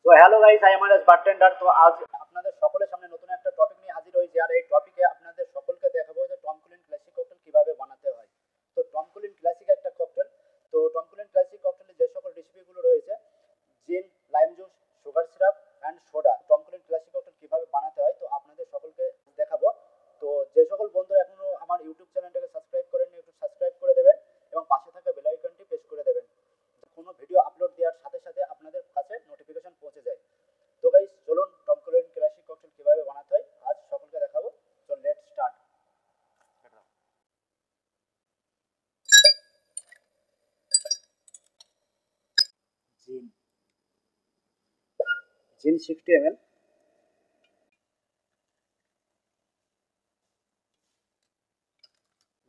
তো hello guys, I am R S bartender. তো আজ আপনাদের সকলের সামনে নতুন একটা টপিক নিয়ে হাজির হয়েছি, আর এই টপিকে আপনাদের সকলকে দেখাবো যে টমকুলিন ক্লাসিক ককটেল কিভাবে বানাতে হয়। তো টমকুলিন ক্লাসিক একটা ককটেল। তো টমকুলিন ক্লাসিক ককটেলে যে সকল রেসিপিগুলো রয়েছে, gin, lime juice, sugar syrup and soda, Tom Collins classic cocktail কিভাবে বানাতে হয় তো আপনাদের সকলকে দেখাবো। তো যে সকল বন্ধুরা এখনো আমার ইউটিউব চ্যানেলটাকে সাবস্ক্রাইব করেননি, একটু সাবস্ক্রাইব করে দেবেন এবং পাশে থাকা বেল আইকনটি প্রেস করে দেবেন, কোনো ভিডিও আপলোড দেওয়ার সাথে সাথে আপনাদের কাছে নোটিফিকেশন পৌঁছে যায়। তো গাইস, চলুন টমকুলিন ক্লাসিক ককটেল কিভাবে বানাতে হয় আজ সকলকে দেখাবো। তো লেটস স্টার্ট। জিন, gin 60 ml,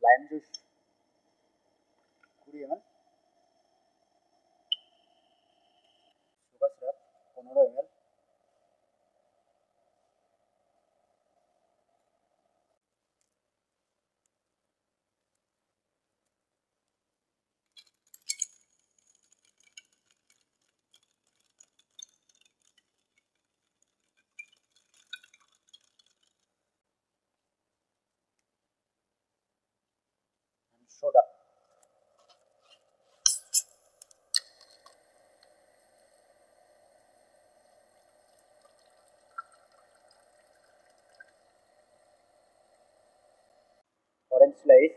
lime juice 20 ml, sugar syrup 15 ml, soda. Orange slice,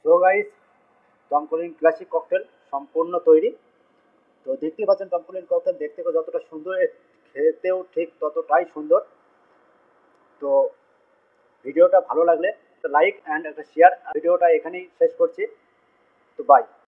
so guys, Tom Collins classic cocktail সম্পূর্ণ তৈরি। তো দেখতেই পাচ্ছেন টমকুলিন ককটেল দেখতে যতটা সুন্দর, খেতেও ঠিক ততটাই সুন্দর। তো ভিডিওটা ভালো লাগলে একটা লাইক অ্যান্ড একটা শেয়ার। ভিডিওটা এখানেই শেষ করছি। তো বাই।